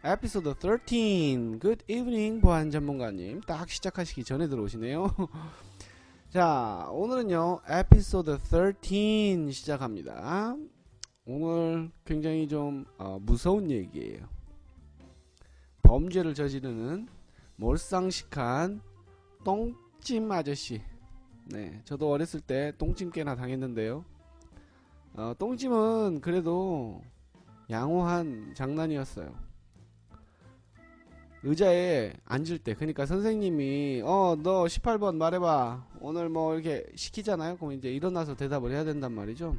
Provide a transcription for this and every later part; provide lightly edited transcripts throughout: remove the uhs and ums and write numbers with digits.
에피소드 13. Good evening, 보안 전문가님. 딱 시작하시기 전에 들어오시네요. 자, 오늘은요, 에피소드 13 시작합니다. 오늘 굉장히 좀 무서운 얘기예요. 범죄를 저지르는 몰상식한 똥찜 아저씨. 네, 저도 어렸을 때 똥찜 꽤나 당했는데요. 똥찜은 그래도 양호한 장난이었어요. 의자에 앉을 때, 그러니까 선생님이 너 18번 말해봐, 오늘 뭐 이렇게 시키잖아요. 그럼 이제 일어나서 대답을 해야 된단 말이죠.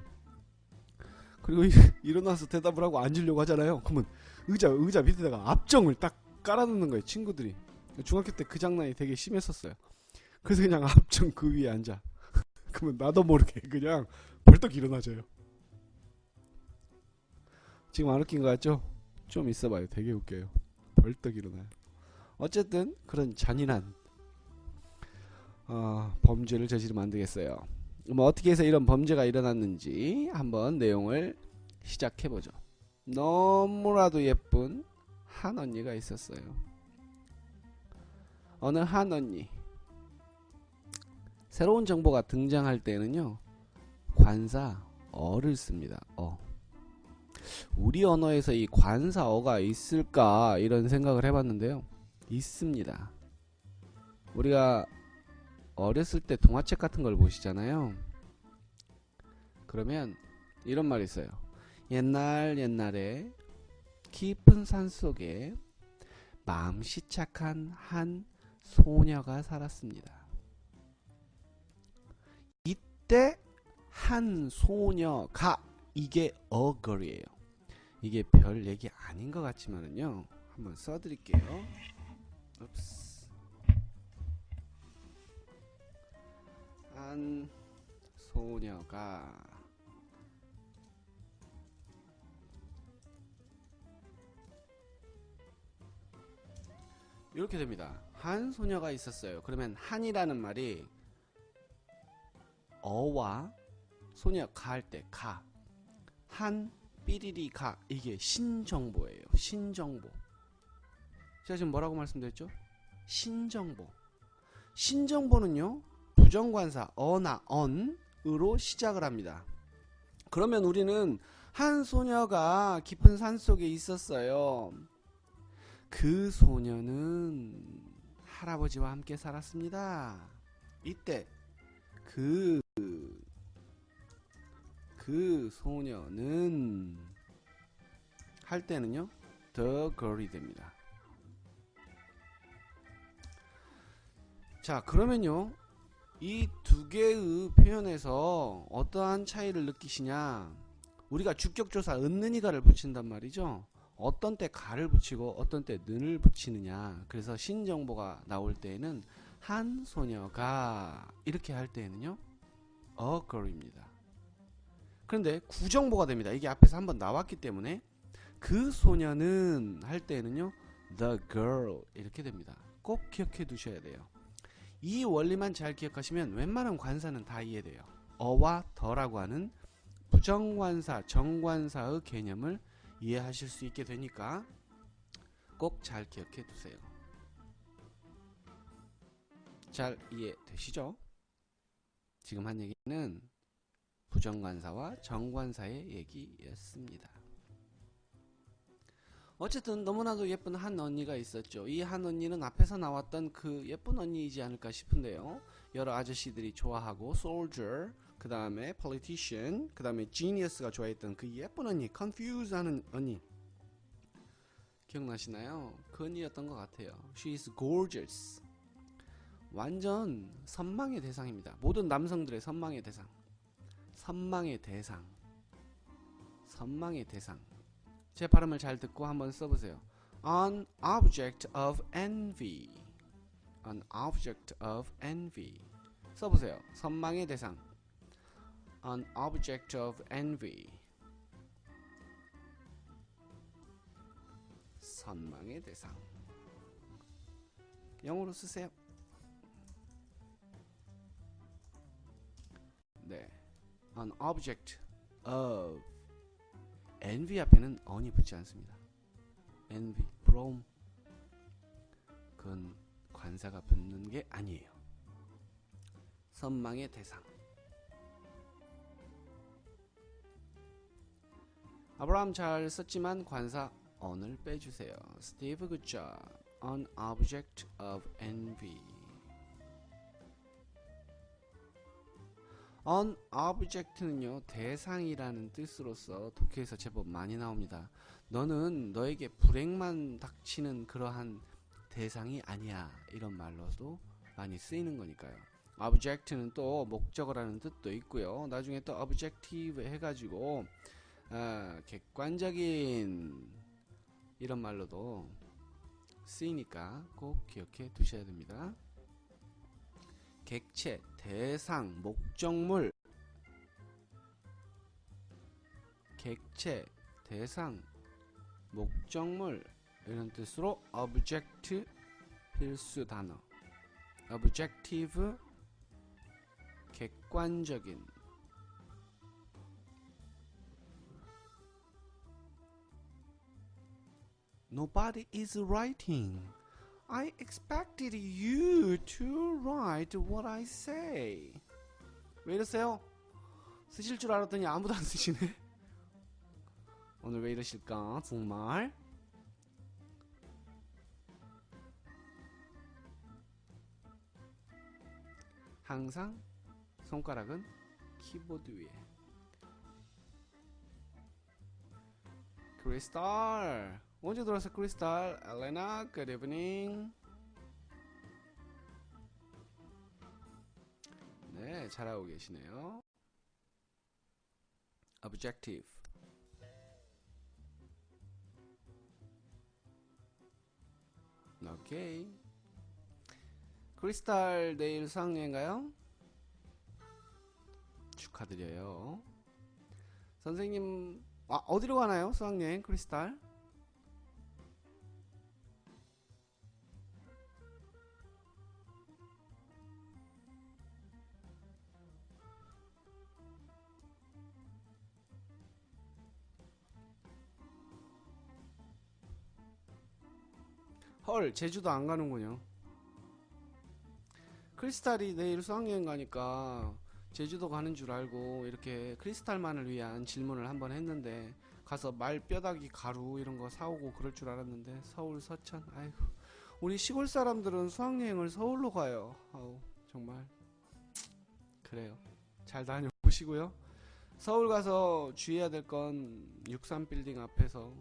그리고 일어나서 대답을 하고 앉으려고 하잖아요. 그러면 의자 밑에다가 압정을 딱 깔아놓는 거예요, 친구들이. 중학교 때 그 장난이 되게 심했었어요. 그래서 그냥 압정 그 위에 앉아. 그러면 나도 모르게 그냥 벌떡 일어나져요. 지금 안 웃긴 거 같죠? 좀 있어봐요, 되게 웃겨요. 벌떡 일어나요. 어쨌든 그런 잔인한 범죄를 저지르면 안 되겠어요. 뭐 어떻게 해서 이런 범죄가 일어났는지 한번 내용을 시작해보죠. 너무나도 예쁜 한 언니가 있었어요. 어느 한 언니, 새로운 정보가 등장할 때는요, 관사 어를 씁니다. 우리 언어에서 이 관사어가 있을까 이런 생각을 해봤는데요. 있습니다. 우리가 어렸을 때 동화책 같은 걸 보시잖아요. 그러면 이런 말이 있어요. 옛날에 깊은 산속에 마음씨 착한 한 소녀가 살았습니다. 이때 한 소녀가, 이게 어걸이에요. 이게 별 얘기 아닌 것 같지만은요, 한번 써드릴게요. 읍스. 한 소녀가 이렇게 됩니다. 한 소녀가 있었어요. 그러면 한이라는 말이 어와 소녀가 할 때 가, 한 삐리리 가, 이게 신정보예요. 신정보. 제가 지금 뭐라고 말씀드렸죠? 신정보. 신정보는요, 부정관사 어나 언으로 시작을 합니다. 그러면 우리는 한 소녀가 깊은 산속에 있었어요. 그 소녀는 할아버지와 함께 살았습니다. 이때 그 소녀는 할 때는요, the girl이 됩니다. 자, 그러면요, 이 두 개의 표현에서 어떠한 차이를 느끼시냐? 우리가 주격조사 은는이가를 붙인단 말이죠. 어떤 때 가를 붙이고 어떤 때 는을 붙이느냐. 그래서 신정보가 나올 때에는 한 소녀가 이렇게 할 때에는요, a girl입니다. 그런데 구정보가 됩니다. 이게 앞에서 한번 나왔기 때문에 그 소녀는 할 때에는요, the girl 이렇게 됩니다. 꼭 기억해 두셔야 돼요. 이 원리만 잘 기억하시면 웬만한 관사는 다 이해돼요. 어와 더라고 하는 부정관사, 정관사의 개념을 이해하실 수 있게 되니까 꼭 잘 기억해 두세요. 잘 이해되시죠? 지금 한 얘기는 부정관사와 정관사의 얘기였습니다. 어쨌든 너무나도 예쁜 한 언니가 있었죠. 이 한 언니는 앞에서 나왔던 그 예쁜 언니이지 않을까 싶은데요. 여러 아저씨들이 좋아하고 soldier, 그 다음에 politician, 그 다음에 genius가 좋아했던 그 예쁜 언니, confuse 하는 언니, 기억나시나요? 그 언니였던 것 같아요. She is gorgeous. 완전 선망의 대상입니다. 모든 남성들의 선망의 대상. 선망의 대상. 선망의 대상. 제 발음을 잘 듣고 한번 써보세요. An object of envy. An object of envy. 써보세요. 선망의 대상. An object of envy. 선망의 대상. 영어로 쓰세요. 네. An object of envy 앞에는 on이 붙지 않습니다. envy from. 그건 관사가 붙는 게 아니에요. 선망의 대상. 아브라함 잘 썼지만 관사 on을 빼주세요. Steve, good job. An object of envy. An object는요, 대상이라는 뜻으로서 독해에서 제법 많이 나옵니다. 너는 너에게 불행만 닥치는 그러한 대상이 아니야. 이런 말로도 많이 쓰이는 거니까요. object는 또 목적을 하는 뜻도 있고요. 나중에 또 objective 해가지고 객관적인 이런 말로도 쓰이니까 꼭 기억해 두셔야 됩니다. 객체, 대상, 목적물. 객체, 대상, 목적물 이런 뜻으로 object 필수 단어. objective 객관적인. Nobody is writing. I expected you to write what I say. 왜 이러세요? 쓰실 줄 알았더니 아무도 안 쓰시네. 오늘 왜 이러실까? 정말. 항상 손가락은 키보드 위에. 크리스탈. 언제 들어왔어 크리스탈? 엘레나, good evening. 네, 잘하고 계시네요. objective. 오케이. 크리스탈 내일 수학여행가요? 축하드려요. 선생님, 어디로 가나요? 수학여행 크리스탈? 헐, 제주도 안 가는군요. 크리스탈이 내일 수학여행 가니까 제주도 가는 줄 알고 이렇게 크리스탈만을 위한 질문을 한번 했는데 가서 말뼈다귀 가루 이런 거 사오고 그럴 줄 알았는데 서울 서천. 아이고, 우리 시골 사람들은 수학여행을 서울로 가요. 아우, 정말 그래요. 잘 다녀오시고요. 서울 가서 주의해야 될 건 63빌딩 앞에서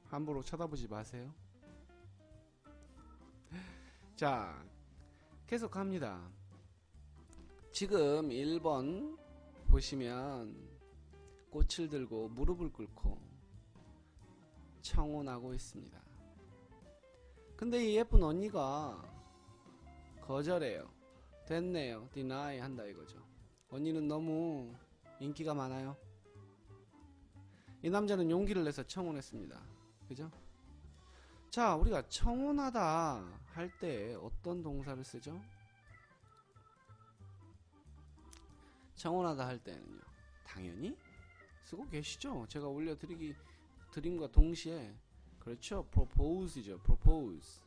함부로 쳐다보지 마세요. 자, 계속 합니다. 지금 1번 보시면 꽃을 들고 무릎을 꿇고 청혼하고 있습니다. 근데 이 예쁜 언니가 거절해요. 됐네요. deny 한다 이거죠. 언니는 너무 인기가 많아요. 이 남자는 용기를 내서 청혼했습니다. 그죠? 자, 우리가 청혼하다 할 때 어떤 동사를 쓰죠? 청혼하다 할 때는요, 당연히 쓰고 계시죠? 제가 올려드림과 동시에, 그렇죠, propose죠. propose.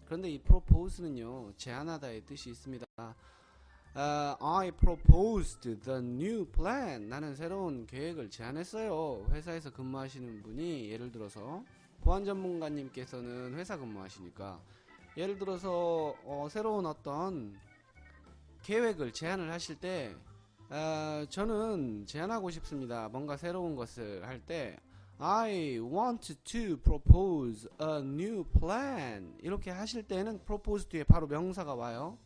그런데 이 propose는요, 제안하다의 뜻이 있습니다. I proposed the new plan. 나는 새로운 계획을 제안했어요. 회사에서 근무하시는 분이 예를 들어서 보안 전문가님께서는 회사 근무하시니까 예를 들어서 새로운 어떤 계획을 제안을 하실 때 저는 제안하고 싶습니다. 뭔가 새로운 것을 할 때 I want to propose a new plan. 이렇게 하실 때는 propose 뒤에 바로 명사가 와요.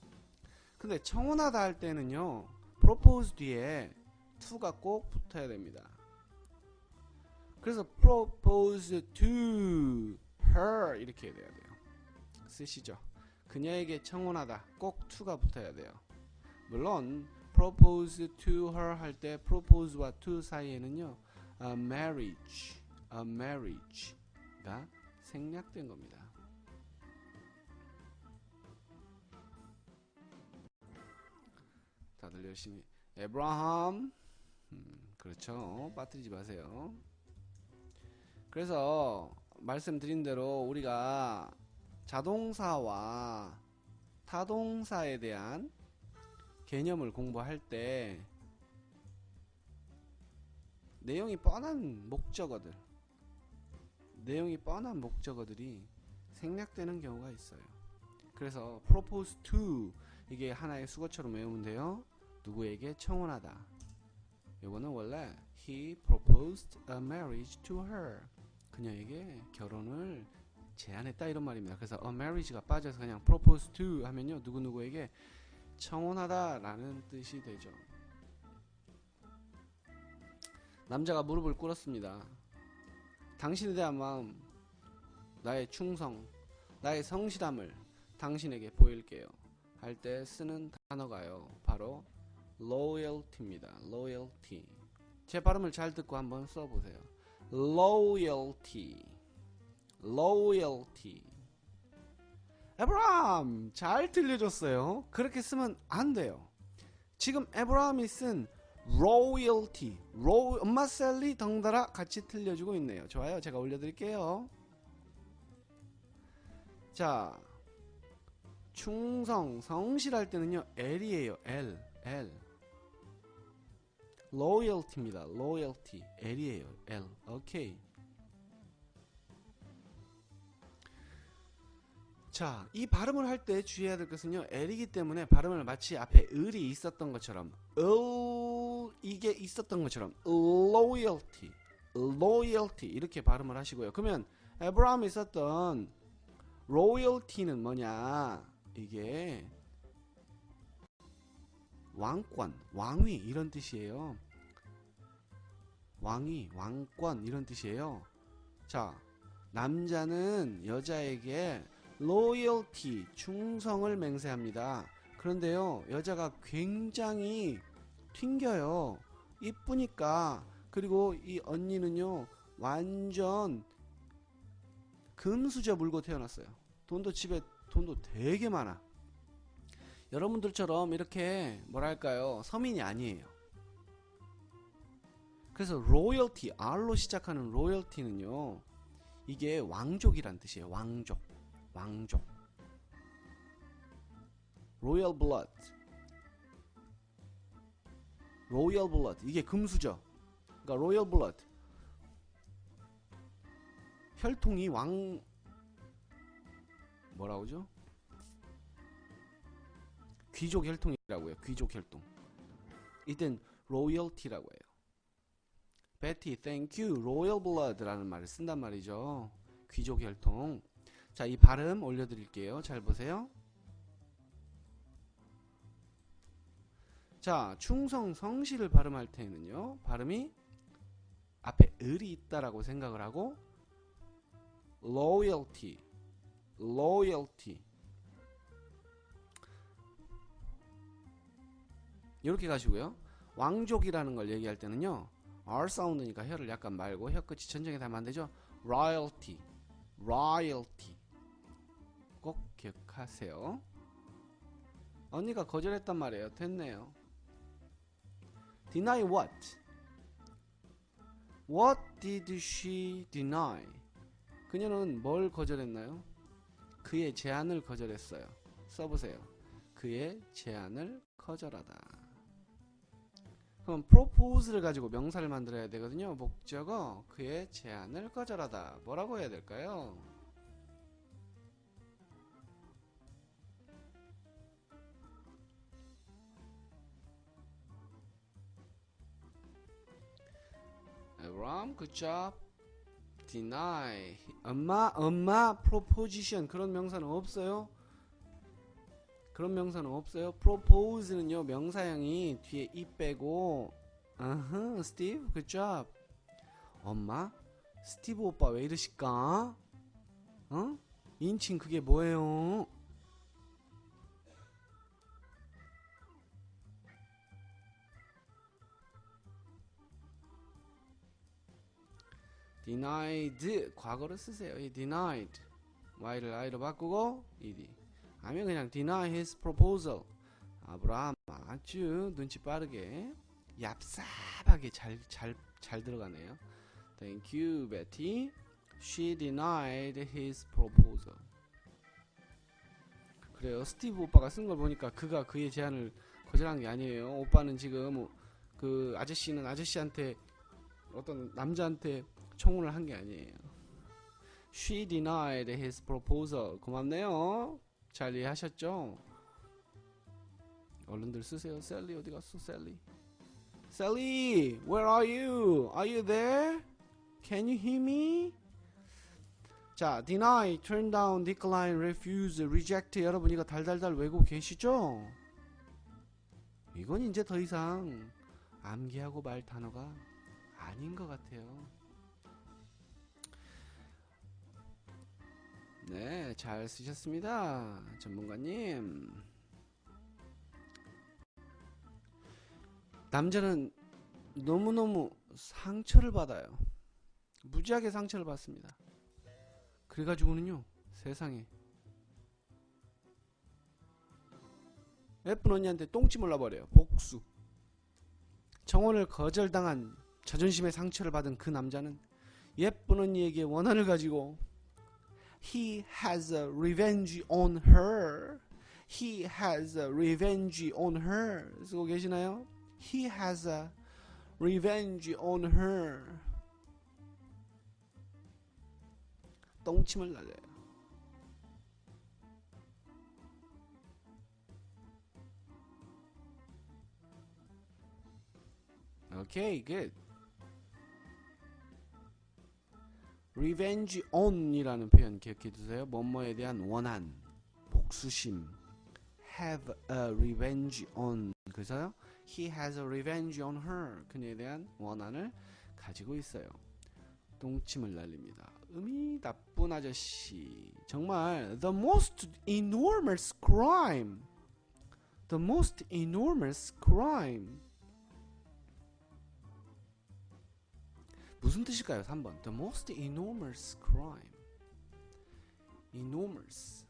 근데 청혼하다 할 때는요, propose 뒤에 to가 꼭 붙어야 됩니다. 그래서 propose to her 이렇게 돼야 돼요. 쓰시죠. 그녀에게 청혼하다 꼭 to가 붙어야 돼요. 물론 propose to her 할 때 propose와 to 사이에는요, a marriage가 생략된 겁니다. 다들 열심히 에브라함, 그렇죠. 빠뜨리지 마세요. 그래서 말씀드린 대로 우리가 자동사와 타동사에 대한 개념을 공부할 때 내용이 뻔한 목적어들이 생략되는 경우가 있어요. 그래서 propose to 이게 하나의 수거처럼 외우면 돼요. 누구에게 청혼하다. 요거는 원래 he proposed a marriage to her. 그녀에게 결혼을 제안했다 이런 말입니다. 그래서 a marriage가 빠져서 그냥 propose to 하면요 누구누구에게 청혼하다 라는 뜻이 되죠. 남자가 무릎을 꿇었습니다. 당신에 대한 마음, 나의 충성, 나의 성실함을 당신에게 보일게요 할 때 쓰는 단어가요 바로 loyalty입니다. loyalty. 제 발음을 잘 듣고 한번 써보세요. loyalty. 에브라함 잘 들려줬어요. 그렇게 쓰면 안 돼요. 지금 에브라함이 쓴 royalty, 엄마 셀리 덩달아 같이 들려주고 있네요. 좋아요. 제가 올려드릴게요. 자, 충성, 성실할 때는요 L이에요. L. loyalty입니다. loyalty. L이에요. L. 오케이. 자, 이 발음을 할 때 주의해야 될 것은요 L이기 때문에 발음을 마치 앞에 을이 있었던 것처럼 이게 있었던 것처럼 loyalty 이렇게 발음을 하시고요. 그러면 에브라함이 썼던 royalty는 뭐냐, 이게 왕권, 왕위 이런 뜻이에요. 왕위, 왕권 이런 뜻이에요. 자, 남자는 여자에게 loyalty, 충성을 맹세합니다. 그런데요 여자가 굉장히 튕겨요. 이쁘니까. 그리고 이 언니는요 완전 금수저 물고 태어났어요. 집에 돈도 되게 많아. 여러분들처럼 이렇게 뭐랄까요 서민이 아니에요. 그래서 royalty, R로 시작하는 royalty는요 이게 왕족이란 뜻이에요. 왕족. royal blood 이게 금수저. 그러니까 royal blood 혈통이 뭐라고죠? 귀족 혈통이라고요. 귀족 혈통. 이땐 royalty라고 해요. Betty, thank you. royal blood라는 말을 쓴단 말이죠. 귀족 혈통. 자, 이 발음 올려드릴게요. 잘 보세요. 자, 충성, 성실을 발음할 때는요 발음이 앞에 을이 있다라고 생각을 하고 loyalty 이렇게 가시고요. 왕족이라는 걸 얘기할 때는요 R 사운드니까 혀를 약간 말고 혀 끝이 천장에 닿으면 안 되죠. royalty 꼭 기억하세요. 언니가 거절했단 말이에요. 됐네요. deny what did she deny? 그녀는 뭘 거절했나요? 그의 제안을 거절했어요. 써보세요. 그의 제안을 거절하다. 그럼 propose를 가지고 명사를 만들어야 되거든요. 목적어 그의 제안을 거절하다. 뭐라고 해야 될까요? Ram, good job. deny. 엄마, proposition 그런 명사는 없어요. propose는요 명사형이 뒤에 이 빼고 Steve, good job. 엄마, 스티브 오빠 왜 이러실까? 인칭 그게 뭐예요? denied 과거를 쓰세요. 이 denied y를 i로 바꾸고 ed 아니면 그냥 deny his proposal. 아브라함 아주 눈치 빠르게 얍삽하게 잘 들어가네요. Thank you, Betty. She denied his proposal. 그래요. 스티브 오빠가 쓴 걸 보니까 그가 그의 제안을 거절한 게 아니에요. 오빠는 지금 그 아저씨는 아저씨한테 어떤 남자한테 청혼을 한 게 아니에요. She denied his proposal. 고맙네요. 잘 이해하셨죠? 얼른들 쓰세요. 셀리 어디 갔어? 셀리. 셀리, where are you? Are you there? Can you hear me? 자, deny, turn down, decline, refuse, reject. 여러분 이거 달달달 외우고 계시죠? 이건 이제 더 이상 암기하고 말 단어가 아닌 것 같아요. 네, 잘 쓰셨습니다. 전문가님. 남자는 너무너무 상처를 받아요. 무지하게 상처를 받습니다. 그래가지고는요, 세상에 예쁜 언니한테 똥찜 올라버려요. 복수. 청혼을 거절당한 자존심의 상처를 받은 그 남자는 예쁜 언니에게 원한을 가지고 He has a revenge on her. He has a revenge on her. 쓰고 계시나요? He has a revenge on her. 똥침을 날려요. 오케이, good. revenge on 이라는 표현 기억해 두세요. 뭐뭐에 대한 원한, 복수심. have a revenge on. 그래서요, he has a revenge on her. 그녀에 대한 원한을 가지고 있어요. 똥침을 날립니다. 나쁜 아저씨. 정말 the most enormous crime. The most enormous crime. 무슨 뜻일까요? 3번. The most enormous crime. enormous.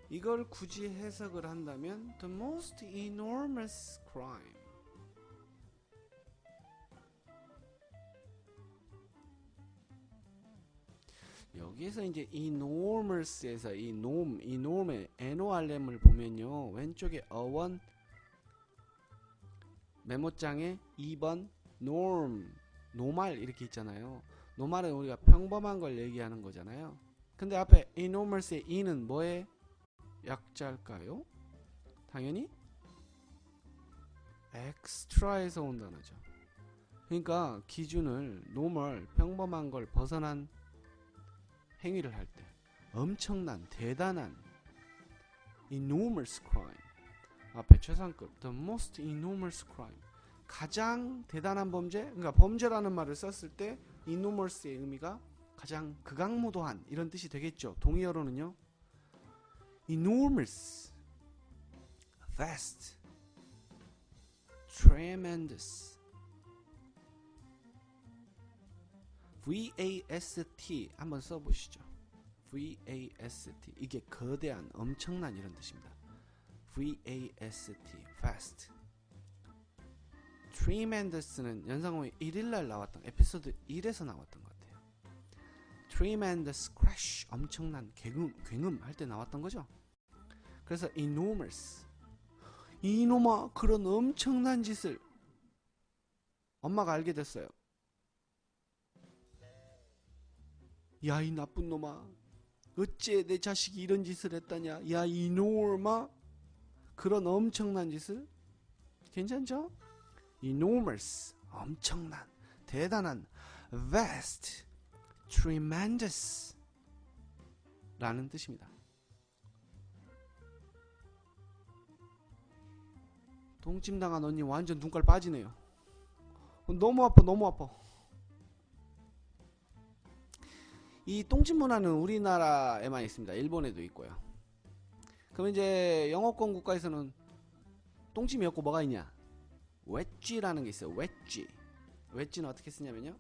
이걸 굳이 해석을 한다면 the most enormous crime. 여기에서 이제 enormous에서 이 enorm의 NORM을 보면요, 왼쪽에 어원 메모장에 2번 norm, 노말 이렇게 있잖아요. 노말은 우리가 평범한 걸 얘기하는 거잖아요. 근데 앞에 enormous의 e는 뭐의 약자일까요? 당연히 extra에서 온 단어죠. 그러니까 기준을 normal, 평범한 걸 벗어난 행위를 할 때 엄청난, 대단한 enormous crime. 앞에 최상급 the most enormous crime. 가장 대단한 범죄. 그러니까 범죄라는 말을 썼을 때 enormous의 의미가 가장 극악무도한 이런 뜻이 되겠죠. 동의어로는요. enormous, vast, tremendous. VAST 한번 써보시죠. VAST. 이게 거대한, 엄청난 이런 뜻입니다. VAST, vast. tremendous는 연상호의 1일날 나왔던 에피소드 1에서 나왔던 것 같아요. tremendous crash, 엄청난 굉음 할 때 나왔던 거죠. 그래서 enormous, 이놈아 그런 엄청난 짓을 엄마가 알게 됐어요. 야, 이 나쁜 놈아, 어째 내 자식이 이런 짓을 했다냐. 야, 이놈아, 그런 엄청난 짓을. 괜찮죠? enormous, 엄청난, 대단한. vast, tremendous 라는 뜻입니다. 똥찜 당한 언니 완전 눈깔 빠지네요. 너무 아파, 너무 아파. 이 똥찜 문화는 우리나라에만 있습니다. 일본에도 있고요. 그럼 이제 영어권 국가에서는 똥찜이 없고 뭐가 있냐? 웨지라는 게 있어요. 웨지. 웨지는 어떻게 쓰냐면요,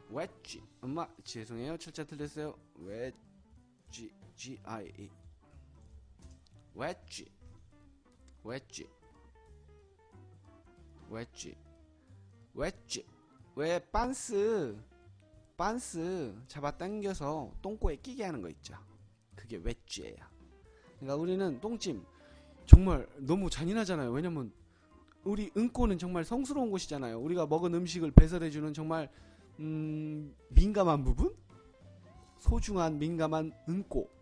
웨지. 엄마 죄송해요, 철자 틀렸어요. 웨지. G-I-E. 웨지. 웨지. 웨지. 웨지. 왜 빤스 잡아당겨서 똥꼬에 끼게 하는 거 있죠. 그게 웨지예요. 그러니까 우리는 똥찜 정말 너무 잔인하잖아요. 왜냐면 우리 응꼬는 정말 성스러운 곳이잖아요. 우리가 먹은 음식을 배설해주는 정말 민감한 부분? 소중한 민감한 응꼬.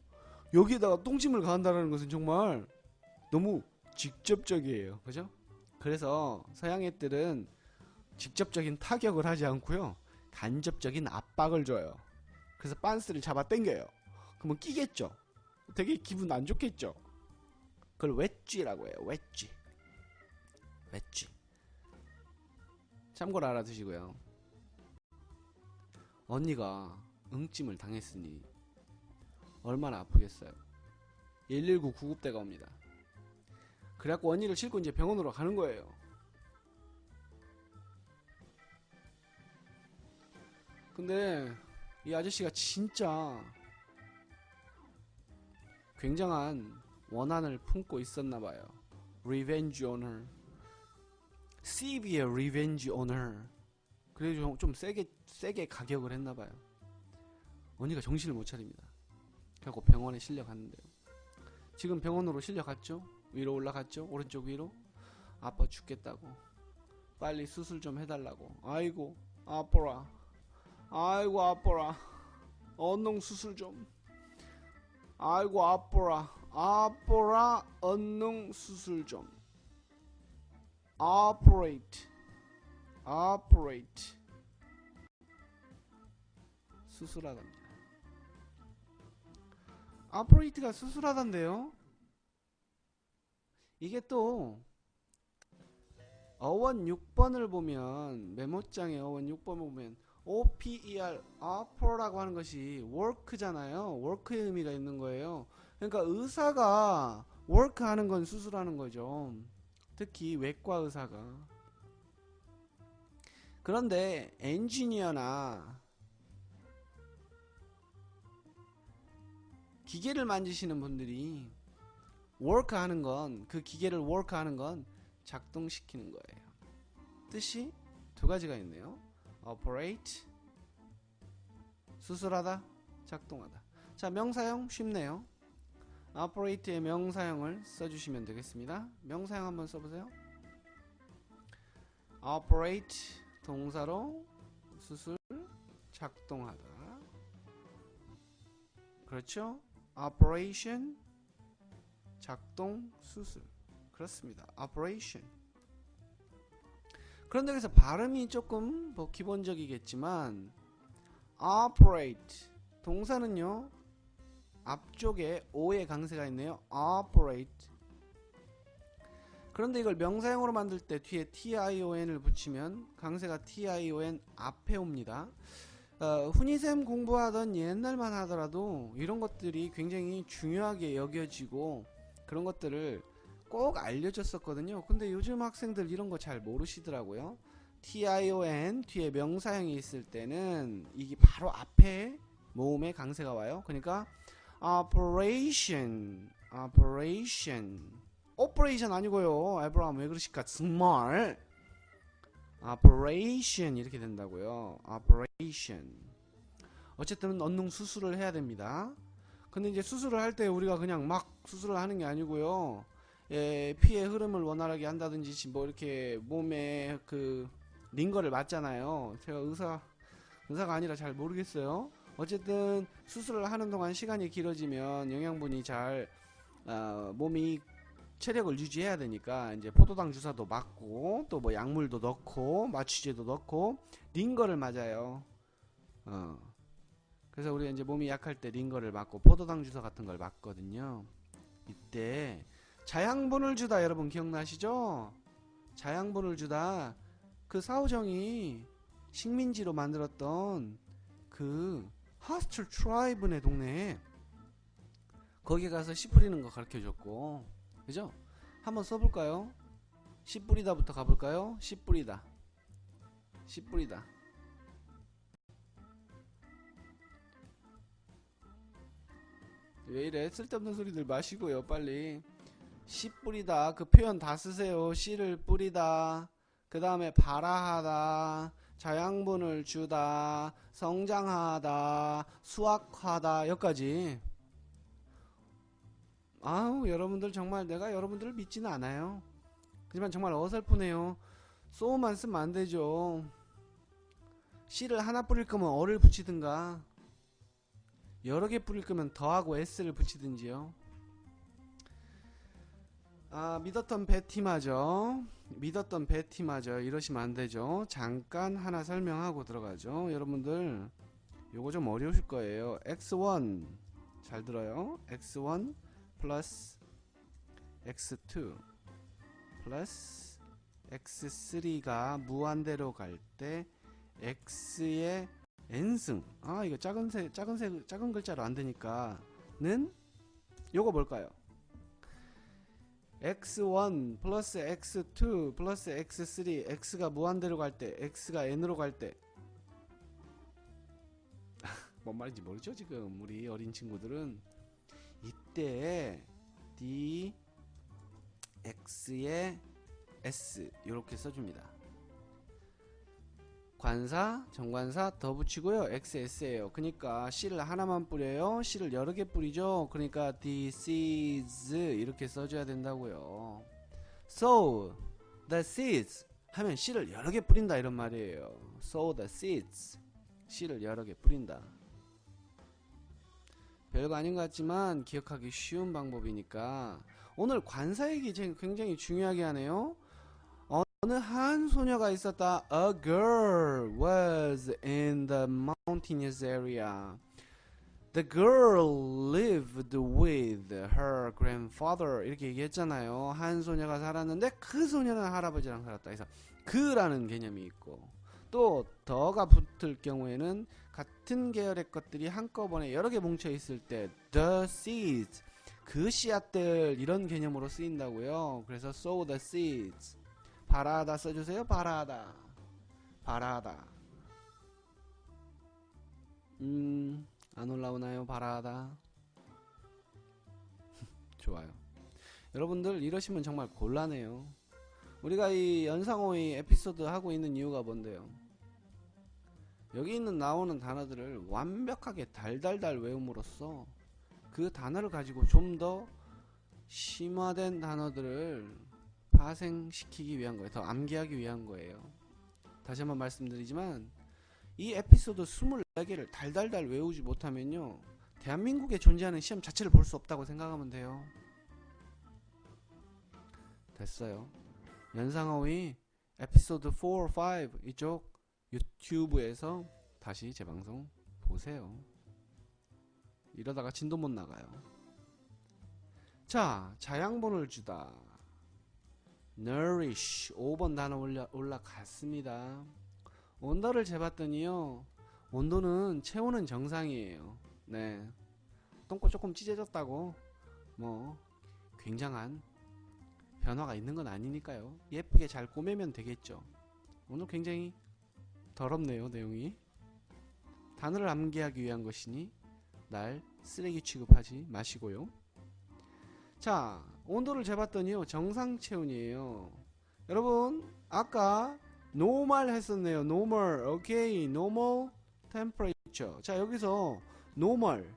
여기에다가 똥찜을 가한다는 것은 정말 너무 직접적이에요. 그죠? 그래서 서양 애들은 직접적인 타격을 하지 않고요, 간접적인 압박을 줘요. 그래서 빤스를 잡아 당겨요. 그러면 끼겠죠. 되게 기분 안 좋겠죠. 그걸 웨지라고 해요. 웨지. 웨지. 참고로 알아두시고요. 언니가 응찜을 당했으니 얼마나 아프겠어요. 119 구급대가 옵니다. 그래갖고 언니를 싣고 이제 병원으로 가는 거예요. 근데 이 아저씨가 진짜 굉장한 원한을 품고 있었나봐요. Revenge on her. Severe revenge on her. 그래서 좀 세게 가격을 했나봐요. 언니가 정신을 못 차립니다. 그래갖고 병원에 실려갔는데요. 지금 병원으로 실려갔죠? 위로 올라갔죠? 오른쪽 위로? 아파 죽겠다고. 빨리 수술 좀 해달라고. 아이고 아파라. 아이고 아파라. 언농 수술 좀. 아이고 아파라. 아파라. 언농 수술 좀. Operate. 수술하답니다. Operate가 수술하단데요. 이게 또 어원 6번을 보면, 메모장에 어원 6번을 보면 OPER, oper라고 하는 것이 work잖아요. work의 의미가 있는 거예요. 그러니까 의사가 work 하는 건 수술하는 거죠. 특히 외과 의사가. 그런데 엔지니어나 기계를 만지시는 분들이 work 하는 건, 그 기계를 work 하는 건 작동시키는 거예요. 뜻이 두 가지가 있네요. operate, 수술하다, 작동하다. 자, 명사형 쉽네요. operate의 명사형을 써주시면 되겠습니다. 명사형 한번 써보세요. operate, 동사로 수술, 작동하다. 그렇죠? operation, 작동, 수술. 그렇습니다. operation. 그런데 그래서 발음이 조금 뭐 기본적이겠지만 operate, 동사는요 앞쪽에 o의 강세가 있네요. operate. 그런데 이걸 명사형으로 만들 때 뒤에 tion을 붙이면 강세가 tion 앞에 옵니다. 훈이쌤 공부하던 옛날만 하더라도 이런 것들이 굉장히 중요하게 여겨지고 그런 것들을 꼭 알려줬었거든요. 근데 요즘 학생들 이런 거 잘 모르시더라고요. tion 뒤에 명사형이 있을 때는 이게 바로 앞에 모음에 강세가 와요. 그러니까 operation 아니고요. 에브라함 왜 그러실까? 정말 operation 이렇게 된다고요. operation. 어쨌든 언능 수술을 해야 됩니다. 근데 이제 수술을 할 때 우리가 그냥 막 수술을 하는 게 아니고요. 예, 피의 흐름을 원활하게 한다든지 뭐 이렇게 몸에 그 링거를 맞잖아요. 제가 의사가 아니라 잘 모르겠어요. 어쨌든 수술을 하는 동안 시간이 길어지면 영양분이 잘 몸이 체력을 유지해야 되니까 이제 포도당 주사도 맞고 또 뭐 약물도 넣고 마취제도 넣고 링거를 맞아요. 그래서 우리가 이제 몸이 약할 때 링거를 맞고 포도당 주사 같은 걸 맞거든요. 이때 자양분을 주다, 여러분 기억나시죠? 자양분을 주다. 그 사오정이 식민지로 만들었던 그 하스틀 트라이브네 동네에 거기 가서 씨 뿌리는 거 가르쳐줬고, 그죠? 한번 써볼까요? 씨 뿌리다부터 가볼까요? 씨 뿌리다. 왜 이래? 쓸데없는 소리들 마시고요. 빨리. 씨 뿌리다. 그 표현 다 쓰세요. 씨를 뿌리다. 그 다음에 발화하다. 자양분을 주다. 성장하다. 수확하다. 여기까지. 아우, 여러분들 정말 내가 여러분들을 믿지는 않아요. 하지만 정말 어설프네요. 소만 쓰면 안 되죠. 씨를 하나 뿌릴 거면 어를 붙이든가, 여러 개 뿌릴 거면 더하고 s를 붙이든지요. 아, 믿었던 베티마죠. 믿었던 베티마죠. 이러시면 안 되죠. 잠깐 하나 설명하고 들어가죠. 여러분들 요거 좀 어려우실 거예요. x1 잘 들어요. x1 플러스 x2 플러스 x3가 무한대로 갈 때 x의 n승, 아 이거 작은 글자로 안 되니까는 요거 뭘까요? x1 플러스 x2 플러스 x3, x가 무한대로 갈 때, x가 n으로 갈 때, 뭔 말인지 모르죠 지금 우리 어린 친구들은. 이때 d x의 s 이렇게 써줍니다. 관사, 정관사 더 붙이고요. XS예요. 그러니까 C를 하나만 뿌려요. C를 여러 개 뿌리죠. 그러니까 this is 이렇게 써줘야 된다고요. So the seeds 하면 C를 여러 개 뿌린다 이런 말이에요. So the seeds C를 여러 개 뿌린다. 별거 아닌 것 같지만 기억하기 쉬운 방법이니까. 오늘 관사 얘기 굉장히 중요하게 하네요. 어느 한 소녀가 있었다. A girl was in the mountainous area. The girl lived with her grandfather. 이렇게 얘기했잖아요. 한 소녀가 살았는데 그 소녀는 할아버지랑 살았다. 그래서 그라는 개념이 있고, 또 더가 붙을 경우에는 같은 계열의 것들이 한꺼번에 여러 개 뭉쳐 있을 때 the seeds, 그 씨앗들, 이런 개념으로 쓰인다고요. 그래서 sow the seeds. 발하다 써주세요. 발하다. 발하다. 안 올라오나요? 발하다. 좋아요. 여러분들 이러시면 정말 곤란해요. 우리가 이 연상호의 에피소드 하고 있는 이유가 뭔데요? 여기 있는 나오는 단어들을 완벽하게 달달달 외움으로써 그 단어를 가지고 좀 더 심화된 단어들을 파생시키기 위한 거예요. 더 암기하기 위한 거예요. 다시 한번 말씀드리지만 이 에피소드 24개를 달달달 외우지 못하면요, 대한민국에 존재하는 시험 자체를 볼 수 없다고 생각하면 돼요. 됐어요. 연상어휘 에피소드 4, 5 이쪽 유튜브에서 다시 재방송 보세요. 이러다가 진도 못 나가요. 자, 자양분을 주다. nourish 5번 단어 올라갔습니다. 온도를 재봤더니요, 온도는 체온은 정상이에요. 네, 똥꼬 조금 찢어졌다고 뭐 굉장한 변화가 있는 건 아니니까요. 예쁘게 잘 꼬매면 되겠죠. 오늘 굉장히 더럽네요. 내용이 단어를 암기하기 위한 것이니 날 쓰레기 취급하지 마시고요. 자, 온도를 재봤더니요, 정상 체온이에요. 여러분 아까 normal 했었네요. normal. 오케이. normal temperature. 자, 여기서 normal,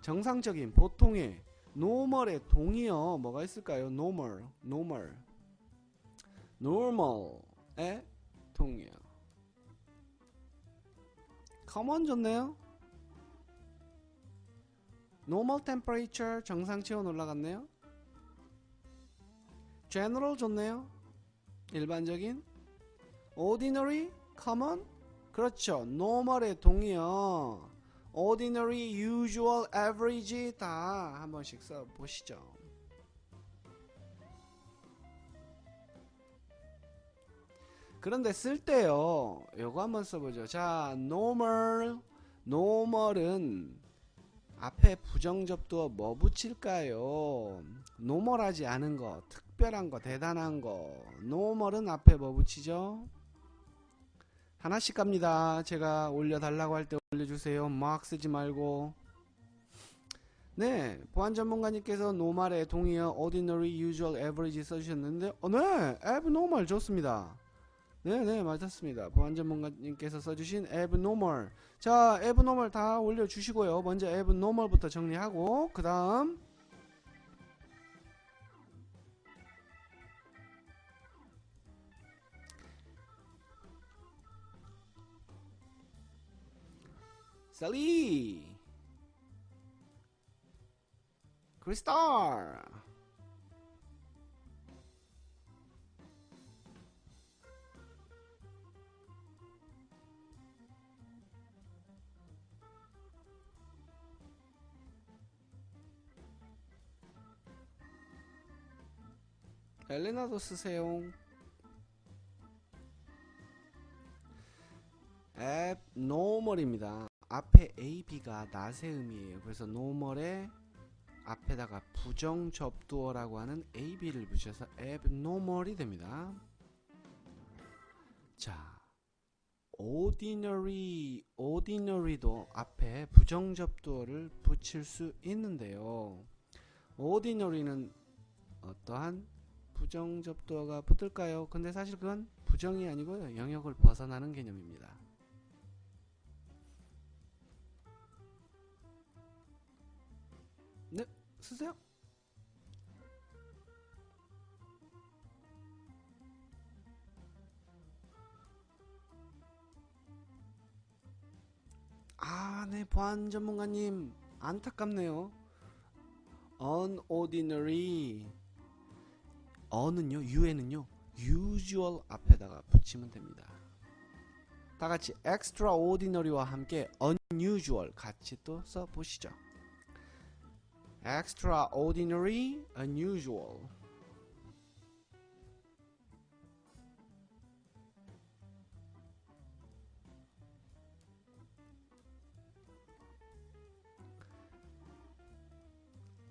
정상적인, 보통의, normal의 동의어 뭐가 있을까요? normal. normal의 동의어 common 좋네요. normal temperature, 정상 체온 올라갔네요. general 좋네요. 일반적인. ordinary, common. 그렇죠. normal의 동의어 ordinary, usual, average 다 한 번씩 써보시죠. 그런데 쓸 때요, 요거 한번 써보죠. 자, normal은 앞에 부정접두어 뭐 붙일까요? 노멀하지 않은 거, 특별한 거, 대단한 거. 노멀은 앞에 뭐 붙이죠? 하나씩 갑니다. 제가 올려달라고 할 때 올려주세요. 막 쓰지 말고. 네, 보안 전문가님께서 노말에 동의어 ordinary, usual, average 써주셨는데, 네, abnormal 좋습니다. 네네, 맞았습니다. 보안 전문가님께서 써주신 abnormal. 자, abnormal 다 올려주시고요. 먼저 abnormal부터 정리하고, 그 다음 셀리, 크리스탈, 엘레나도 쓰세요. abnormal입니다. 앞에 ab가 낫의 의미예요. 그래서 normal에 앞에다가 부정 접두어라고 하는 ab를 붙여서 abnormal이 됩니다. 자, ordinary도 앞에 부정 접두어를 붙일 수 있는데요. ordinary는 어떠한 부정 접두어가 붙을까요? 근데 사실 그건 부정이 아니고요. 영역을 벗어나는 개념입니다. 네, 쓰세요. 아, 네, 보안 전문가님 안타깝네요. unordinary 어는요, u에는요 usual 앞에다가 붙이면 됩니다. 다같이 extraordinary와 함께 unusual 같이 또 써보시죠. extraordinary, unusual.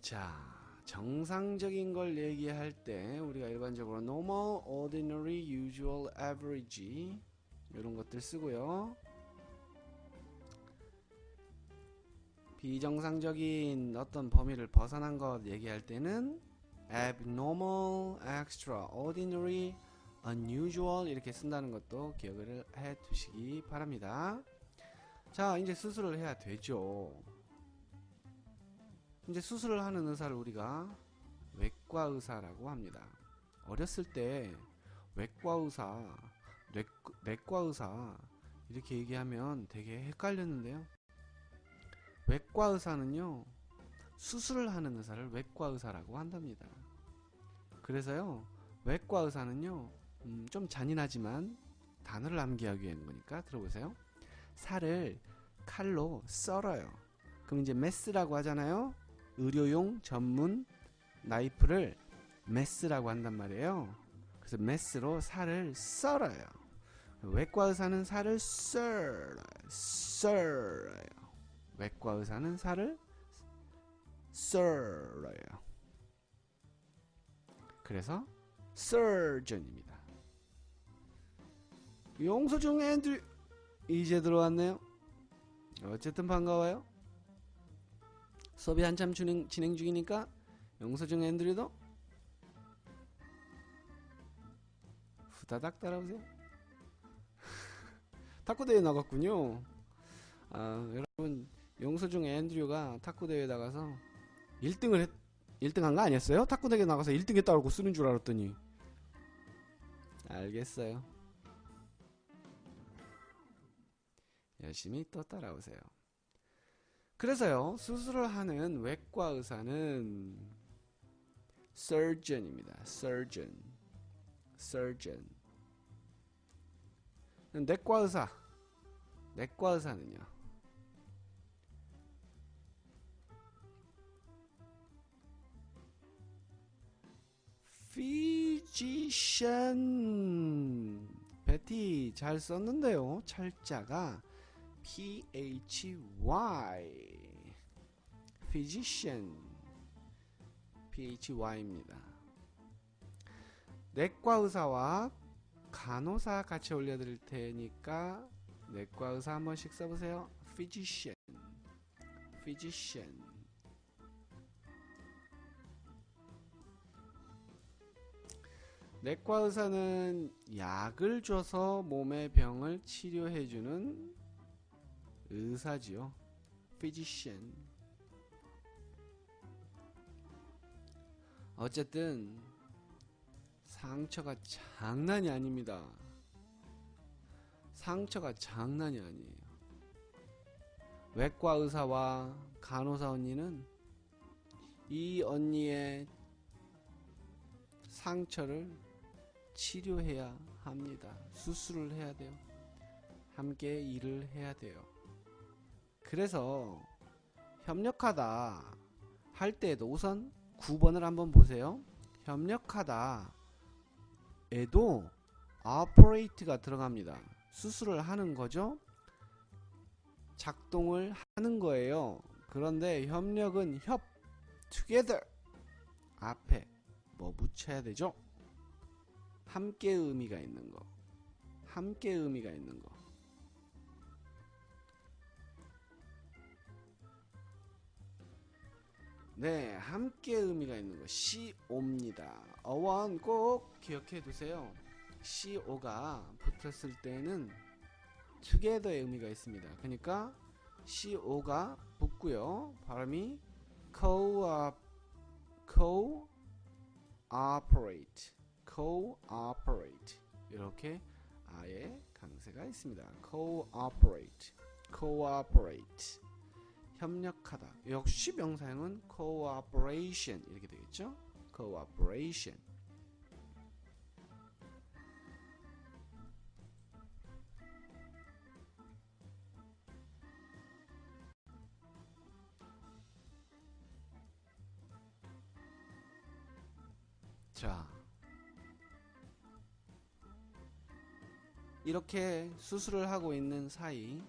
자, 정상적인 걸 얘기할 때 우리가 일반적으로 normal, ordinary, usual, average 이런 것들 쓰고요. 비정상적인 어떤 범위를 벗어난 것 얘기할 때는 abnormal, extraordinary, unusual 이렇게 쓴다는 것도 기억을 해 두시기 바랍니다. 자, 이제 수술을 해야 되죠. 이제 수술을 하는 의사를 우리가 외과 의사라고 합니다. 어렸을 때 외과 의사, 내과 의사 이렇게 얘기하면 되게 헷갈렸는데요. 외과 의사는요, 수술을 하는 의사를 외과 의사라고 한답니다. 그래서요, 외과 의사는요, 좀 잔인하지만 단어를 암기하기 위한 거니까 들어보세요. 살을 칼로 썰어요. 그럼 이제 메스라고 하잖아요. 의료용 전문 나이프를 메스라고 한단 말이에요. 그래서 메스로 살을 썰어요. 외과 의사는 살을 썰어요. 외과 의사는 살을 썰어요. 그래서 surgeon입니다. 용서중 앤드류 이제 들어왔네요. 어쨌든 반가워요. 수업이 한참 진행 중이니까 용서중 앤드류도 후다닥 따라오세요. 탁구대회 나갔군요. 아, 여러분 용서중 앤드류가 탁구대회 나가서 1등한 거 아니었어요? 탁구대회 나가서 1등 했다고 쓰는 줄 알았더니. 알겠어요. 열심히 또 따라오세요. 그래서요, 수술을 하는 외과 의사는 surgeon입니다. surgeon. 내과 의사는요, physician. 베티 잘 썼는데요. 철자가 PHY. physician. PHY입니다. 내과 의사와 간호사 같이 올려드릴 테니까 내과 의사 한 번씩 써보세요. physician. 내과 의사는 약을 줘서 몸의 병을 치료해주는 의사지요. physician. 어쨌든 상처가 장난이 아닙니다. 상처가 장난이 아니에요. 외과 의사와 간호사 언니는 이 언니의 상처를 치료해야 합니다. 수술을 해야 돼요. 함께 일을 해야 돼요. 그래서 협력하다 할 때에도 우선 9번을 한번 보세요. 협력하다 에도 operate가 들어갑니다. 수술을 하는 거죠. 작동을 하는 거예요. 그런데 협력은 together 앞에 뭐 붙여야 되죠? 함께 의미가 있는 거. 함께 의미가 있는 거. 네, 함께 의미가 있는 거. CO입니다. 어원 꼭 기억해 두세요. CO가 붙었을 때는 together의 의미가 있습니다. 그러니까 CO가 붙고요. 발음이 cooperate 이렇게 아예 강세가 있습니다. cooperate 협력하다. 역시 명사형은 cooperation 이렇게 되겠죠. cooperation. 자, 이렇게 수술을 하고 있는 사이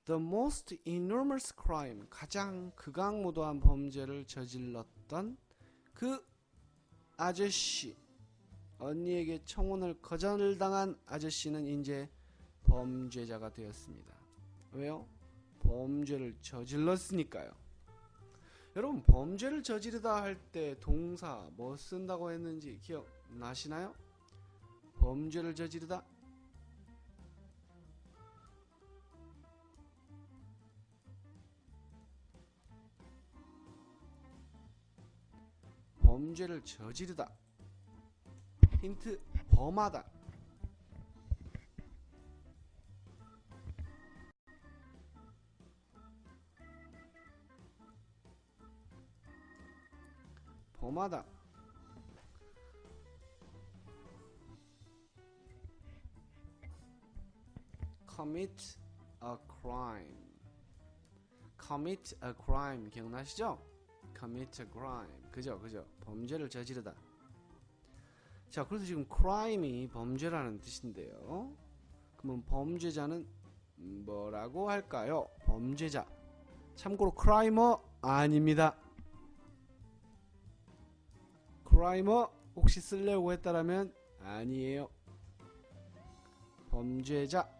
The most enormous crime, 가장 극악무도한 범죄를 저질렀던 그 아저씨, 언니에게 청혼을 거절당한 아저씨는 이제 범죄자가 되었습니다. 왜요? 범죄를 저질렀으니까요. 여러분, 범죄를 저지르다 할 때 동사 뭐 쓴다고 했는지 기억나시나요? 범죄를 저지르다. 범죄를 저지르다. 힌트, 범하다. 범하다. commit a crime. commit a crime 기억나시죠? commit a crime. 그죠? 범죄를 저지르다. 자, 그래서 지금 crime이 범죄라는 뜻인데요. 그러면 범죄자는 뭐라고 할까요? 범죄자. 참고로 crimer 아닙니다. crimer 혹시 쓰려고 했다라면 아니에요. 범죄자.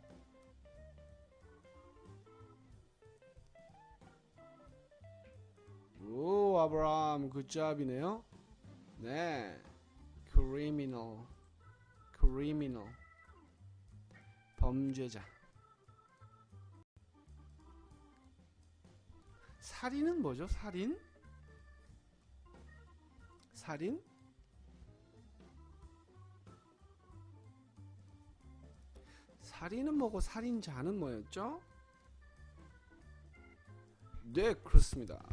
오, 아브라함 굿잡이네요. 네, criminal 범죄자. 살인은 뭐죠? 살인? 살인은 뭐고 살인자는 뭐였죠? 네, 그렇습니다.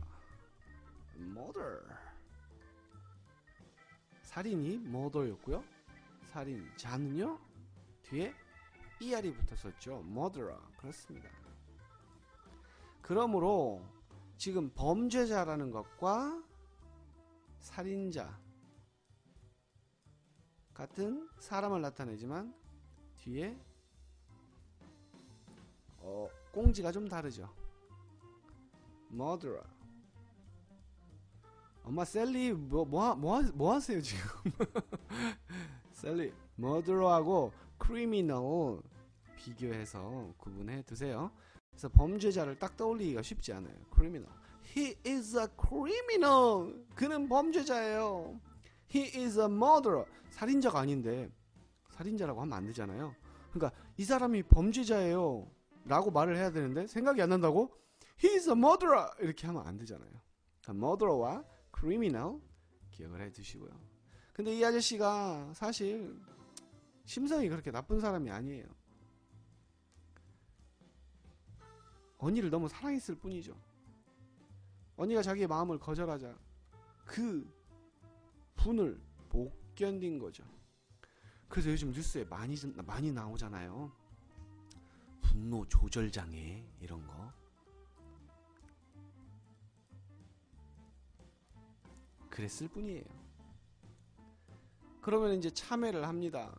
murder. 살인이 murder였고요. 살인자는요, 뒤에 er이 붙었었죠. murderer. 그렇습니다. 그러므로 지금 범죄자라는 것과 살인자 같은 사람을 나타내지만 뒤에 꽁지가 좀 다르죠. murderer. 엄마 셀리 뭐 하세요 지금? 셀리 murderer하고 criminal 비교해서 구분해 두세요. 그래서 범죄자를 딱 떠올리기가 쉽지 않아요. criminal. He is a criminal. 그는 범죄자예요. He is a murderer. 살인자가 아닌데 살인자라고 하면 안 되잖아요. 그러니까 이 사람이 범죄자예요 라고 말을 해야 되는데 생각이 안 난다고 He is a murderer 이렇게 하면 안 되잖아요. 그러니까 murderer와 criminal 기억을 해 두시고요. 근데 이 아저씨가 사실 심성이 그렇게 나쁜 사람이 아니에요. 언니를 너무 사랑했을 뿐이죠. 언니가 자기의 마음을 거절하자 그 분을 못 견딘 거죠. 그래서 요즘 뉴스에 많이 나오잖아요. 분노 조절 장애 이런 거. 그랬을 뿐이에요. 그러면 이제 참회를 합니다.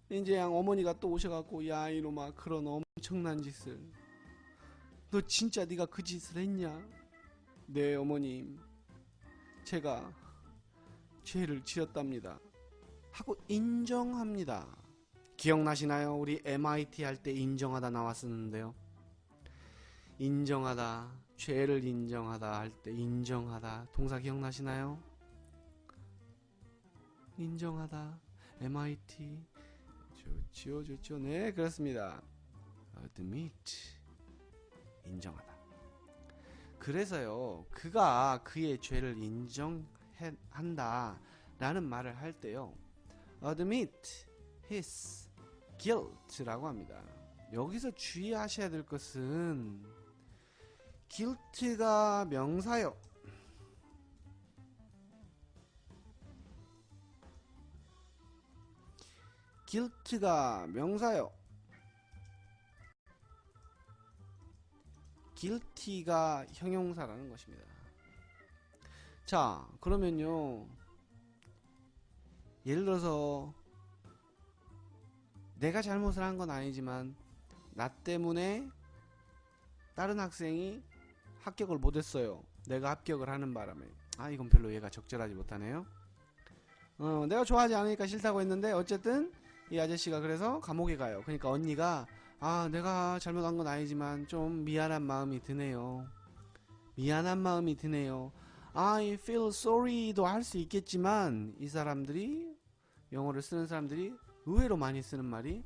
이제 양 어머니가 또 오셔갖고 야 이놈아 그런 엄청난 짓을 너 진짜 네가 그 짓을 했냐? 네 어머님 제가 죄를 지었답니다 하고 인정합니다. 기억나시나요? 우리 MIT 할 때 인정하다 나왔었는데요. 인정하다 죄를 인정하다 할 때 인정하다 동사 기억나시나요? 인정하다 MIT 좋죠. 네 그렇습니다. admit 인정하다. 그래서요 그가 그의 죄를 인정한다 라는 말을 할 때요 admit his guilt라고 합니다. 여기서 주의하셔야 될 것은 guilt가 명사요. guilt가 명사요. guilty가 형용사라는 것입니다. 자 그러면요 예를 들어서 내가 잘못을 한 건 아니지만 나 때문에 다른 학생이 합격을 못했어요. 내가 합격을 하는 바람에 이건 별로 얘가 적절하지 못하네요. 내가 좋아하지 않으니까 싫다고 했는데 어쨌든 이 아저씨가 그래서 감옥에 가요. 그러니까 언니가 내가 잘못한 건 아니지만 좀 미안한 마음이 드네요. I feel sorry도 할 수 있겠지만 이 사람들이 영어를 쓰는 사람들이 의외로 많이 쓰는 말이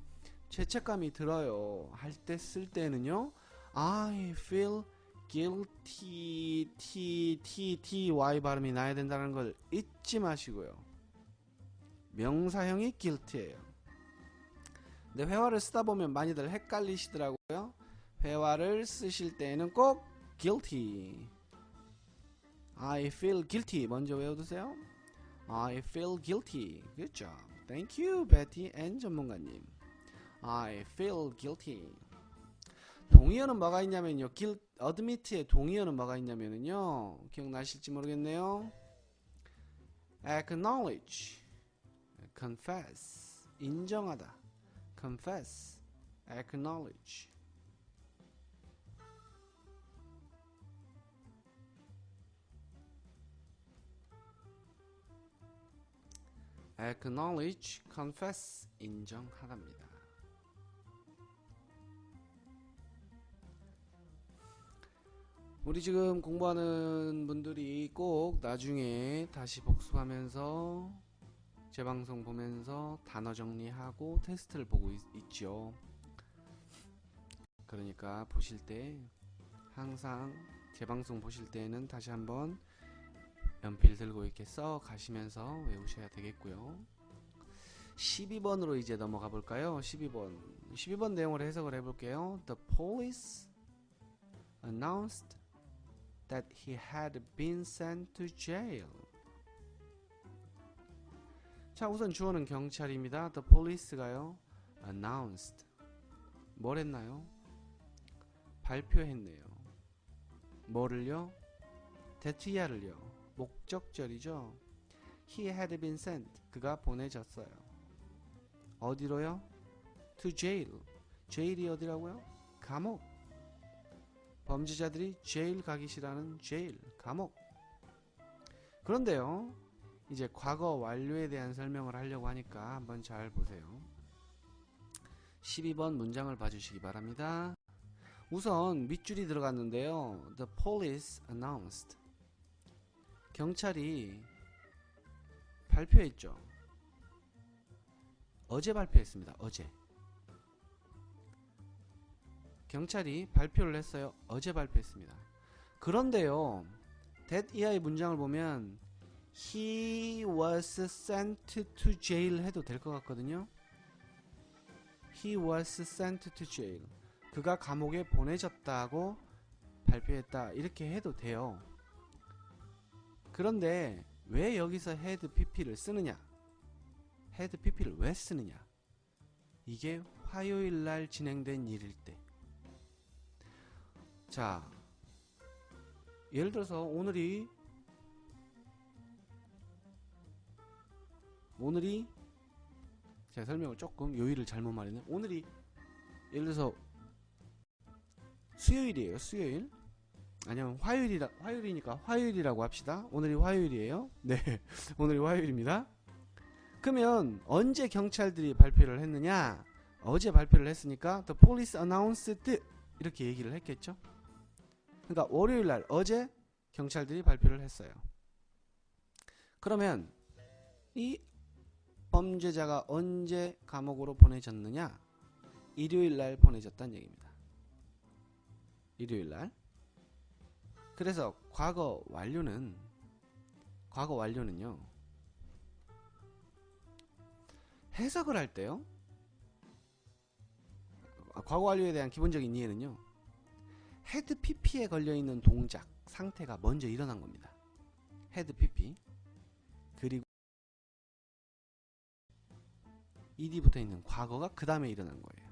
죄책감이 들어요 할 때 쓸 때는요 I feel guilty T 발음이 나야 된다는 걸 잊지 마시고요. 명사형이 guilty예요. 근데 회화를 쓰다 보면 많이들 헷갈리시더라고요. 회화를 쓰실 때는 꼭 guilty I feel guilty 먼저 외워두세요. I feel guilty. Good job. Thank you, Betty and 전문가님. I feel guilty. 동의어는 뭐가 있냐면요. admit의 동의어는 뭐가 있냐면요. 기억나실지 모르겠네요. acknowledge, confess, 인정하다. confess, acknowledge. acknowledge, confess, 인정하답니다. 우리 지금 공부하는 분들이 꼭 나중에 다시 복습하면서 재방송 보면서 단어 정리하고 테스트를 보고 있죠. 그러니까 보실 때 항상 재방송 보실 때는 다시 한번 연필 들고 이렇게 써 가시면서 외우셔야 되겠고요. 12번으로 이제 넘어가 볼까요? 12번 내용을 해석을 해볼게요. The police announced that he had been sent to jail. 자, 우선 주어는 경찰입니다. The police가요 announced 뭘 했나요? 발표했네요. 뭐를요? 대트야를요. 목적절이죠. He had been sent. 그가 보내졌어요. 어디로요? To jail. jail이 어디라고요? 감옥. 범죄자들이 jail 가기 싫어하는 jail. 감옥. 그런데요. 이제 과거 완료에 대한 설명을 하려고 하니까 한번 잘 보세요. 12번 문장을 봐주시기 바랍니다. 우선 밑줄이 들어갔는데요. The police announced. 경찰이 발표했죠. 어제 발표했습니다. 어제. 경찰이 발표를 했어요. 어제 발표했습니다. 그런데요, that EI 문장을 보면 he was sent to jail 해도 될 것 같거든요. he was sent to jail. 그가 감옥에 보내졌다고 발표했다. 이렇게 해도 돼요. 그런데 왜 여기서 had pp를 쓰느냐? had pp를 왜 쓰느냐? 이게 화요일날 진행된 일일 때. 자, 예를 들어서 오늘이 제가 설명을 조금 요일을 잘못 말했네. 오늘이 예를 들어서 수요일이에요. 수요일. 아니면 화요일이니까 화요일이라고 합시다. 오늘이 화요일이에요. 네, 오늘이 화요일입니다. 그러면 언제 경찰들이 발표를 했느냐? 어제 발표를 했으니까 the police announced 이렇게 얘기를 했겠죠. 그러니까 월요일날 어제 경찰들이 발표를 했어요. 그러면 이 범죄자가 언제 감옥으로 보내졌느냐? 일요일날 보내졌다는 얘기입니다. 일요일날. 그래서 과거 완료는요, 해석을 할 때요, 과거 완료에 대한 기본적인 이해는요, had pp에 걸려있는 동작 상태가 먼저 일어난 겁니다. had pp. 그리고 ed 붙어있는 과거가 그 다음에 일어난 거예요.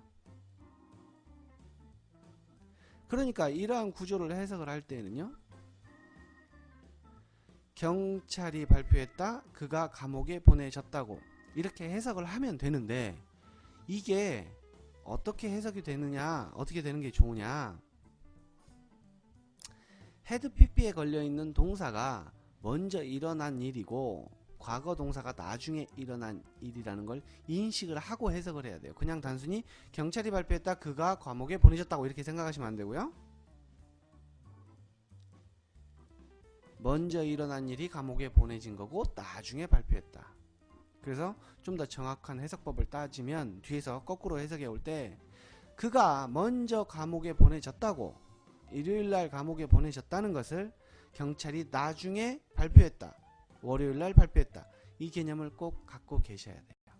그러니까 이러한 구조를 해석을 할 때는요, 경찰이 발표했다, 그가 감옥에 보내졌다고 이렇게 해석을 하면 되는데, 이게 어떻게 해석이 되느냐, 어떻게 되는 게 좋으냐? had pp에 걸려있는 동사가 먼저 일어난 일이고 과거 동사가 나중에 일어난 일이라는 걸 인식을 하고 해석을 해야 돼요. 그냥 단순히 경찰이 발표했다, 그가 감옥에 보내졌다고 이렇게 생각하시면 안 되고요. 먼저 일어난 일이 감옥에 보내진 거고 나중에 발표했다. 그래서 좀 더 정확한 해석법을 따지면 뒤에서 거꾸로 해석해 올 때 그가 먼저 감옥에 보내졌다고, 일요일날 감옥에 보내졌다는 것을 경찰이 나중에 발표했다, 월요일날 발표했다, 이 개념을 꼭 갖고 계셔야 돼요.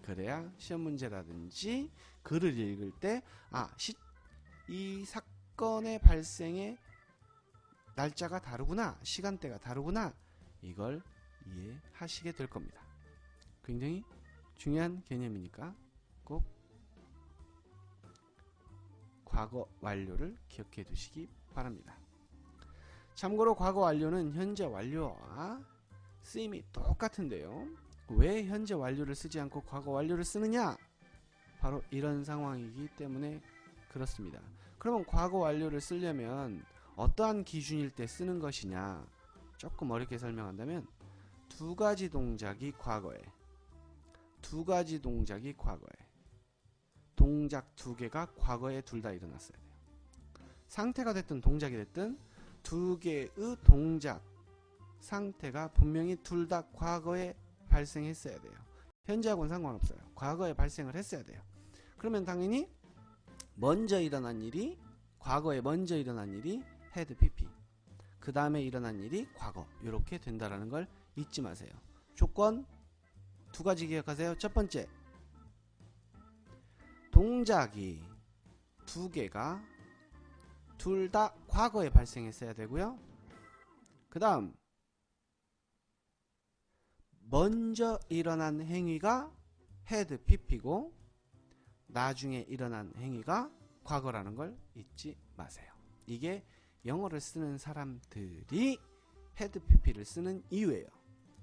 그래야 시험 문제라든지 글을 읽을 때 이 사건의 발생의 날짜가 다르구나, 시간대가 다르구나, 이걸 이해하시게 될 겁니다. 굉장히 중요한 개념이니까 꼭 과거 완료를 기억해 두시기 바랍니다. 참고로 과거 완료는 현재 완료와 쓰임이 똑같은데요, 왜 현재 완료를 쓰지 않고 과거 완료를 쓰느냐? 바로 이런 상황이기 때문에 그렇습니다. 그러면 과거 완료를 쓰려면 어떠한 기준일 때 쓰는 것이냐? 조금 어렵게 설명한다면 두 가지 동작이 과거에, 동작 두 개가 과거에 둘 다 일어났어야 돼요. 상태가 됐든 동작이 됐든 두 개의 동작 상태가 분명히 둘 다 과거에 발생했어야 돼요. 현재하고는 상관없어요. 과거에 발생을 했어야 돼요. 그러면 당연히 과거에 먼저 일어난 일이 had pp, 그 다음에 일어난 일이 과거, 이렇게 된다라는 걸 잊지 마세요. 조건 두 가지 기억하세요. 첫 번째, 동작이 두 개가 둘 다 과거에 발생했어야 되고요. 그 다음, 먼저 일어난 행위가 had pp고 나중에 일어난 행위가 과거라는 걸 잊지 마세요. 이게 영어를 쓰는 사람들이 had pp를 쓰는 이유예요.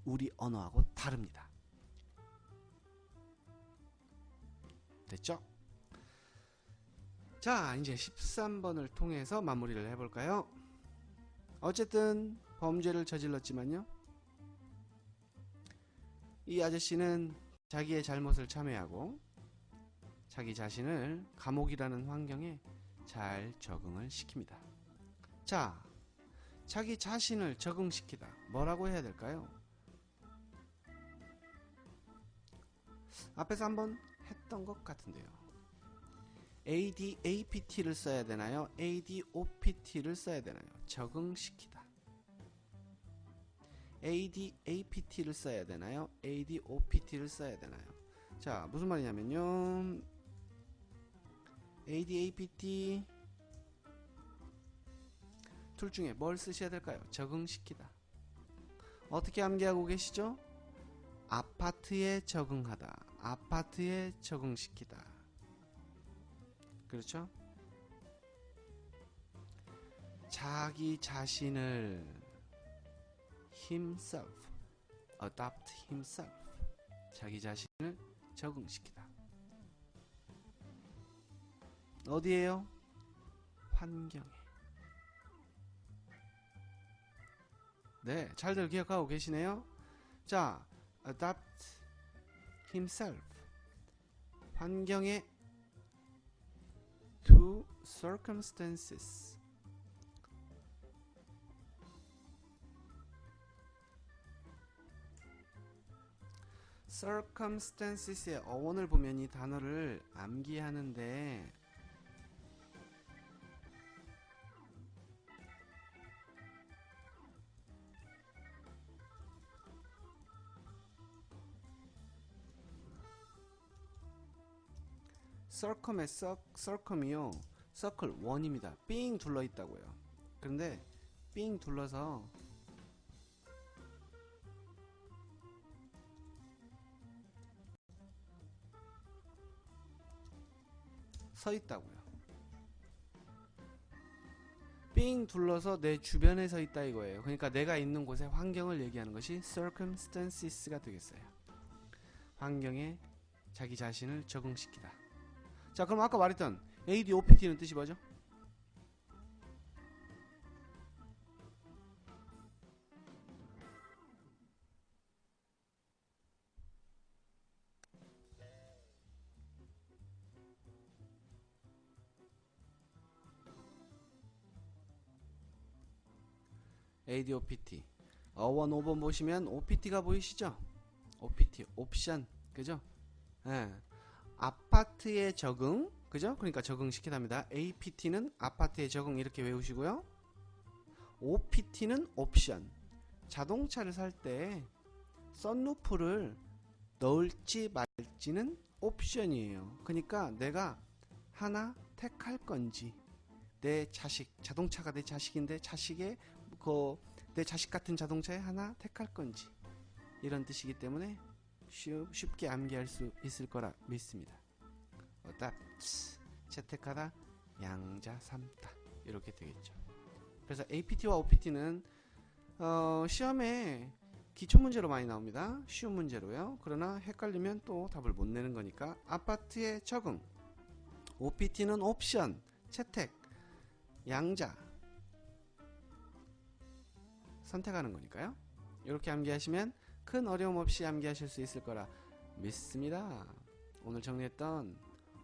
우리 언어하고 다릅니다. 됐죠? 자, 이제 13번을 통해서 마무리를 해볼까요? 어쨌든 범죄를 저질렀지만요, 이 아저씨는 자기의 잘못을 참회하고 자기 자신을 감옥이라는 환경에 잘 적응을 시킵니다. 자, 자기 자신을 적응시키다. 뭐라고 해야 될까요? 앞에서 한번 했던 것 같은데요. ADAPT를 써야 되나요? ADOPT를 써야 되나요? 적응시키다. ADAPT를 써야 되나요? ADOPT를 써야 되나요? 자, 무슨 말이냐면요. ADAPT 둘 중에 뭘 쓰셔야 될까요? 적응시키다. 어떻게 암기하고 계시죠? 아파트에 적응하다. 아파트에 적응시키다. 그렇죠? 자기 자신을 himself, adopt himself. 자기 자신을 적응시키다. 어디에요? 환경에. 네, 잘들 기억하고 계시네요. 자, adopt himself. 환경에 to circumstances. circumstances의 어원을 보면 이 단어를 암기하는데 circum의 circum이요. circle 원입니다. 삥 둘러 있다고요. 그런데 삥 둘러서 서 있다고요. 삥 둘러서 내 주변에 서 있다 이거예요. 그러니까 내가 있는 곳의 환경을 얘기하는 것이 circumstances가 되겠어요. 환경에 자기 자신을 적응시키다. 자, 그럼 아까 말했던 ADOPT는 뜻이 뭐죠? ADOPT 어원 5번 보시면 OPT가 보이시죠? OPT 옵션 그죠? 예. 아파트에 적응 그죠? 그러니까 적응시키답니다. APT는 아파트에 적응 이렇게 외우시고요. OPT는 옵션. 자동차를 살 때 썬루프를 넣을지 말지는 옵션이에요. 그러니까 내가 하나 택할 건지 내 자식 자동차가 내 자식인데 자식의 내 자식 같은 자동차에 하나 택할 건지 이런 뜻이기 때문에 쉽게 암기할 수 있을 거라 믿습니다. 채택하다 양자 삼다 이렇게 되겠죠. 그래서 APT와 OPT는 시험에 기초문제로 많이 나옵니다. 쉬운 문제로요. 그러나 헷갈리면 또 답을 못 내는 거니까 아파트에 적응 OPT는 옵션 채택 양자 선택하는 거니까요. 이렇게 암기하시면 큰 어려움 없이 암기하실 수 있을 거라 믿습니다. 오늘 정리했던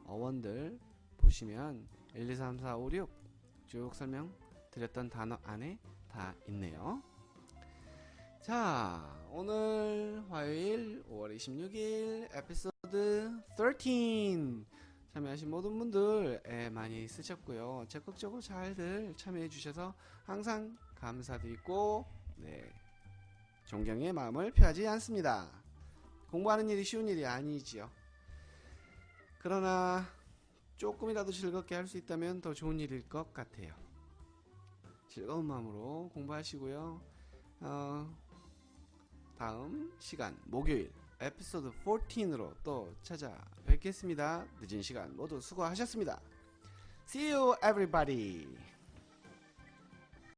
어원들 보시면 1, 2, 3, 4, 5, 6 쭉 설명 드렸던 단어 안에 다 있네요. 자, 오늘 화요일 5월 26일 에피소드 13 참여하신 모든 분들 많이 쓰셨고요. 적극적으로 잘들 참여해 주셔서 항상 감사드리고 존경의 마음을 표하지 않습니다. 공부하는 일이 쉬운 일이 아니지요. 그러나 조금이라도 즐겁게 할 수 있다면 더 좋은 일일 것 같아요. 즐거운 마음으로 공부하시고요. 다음 시간 목요일 에피소드 14으로 또 찾아뵙겠습니다. 늦은 시간 모두 수고하셨습니다. See you everybody.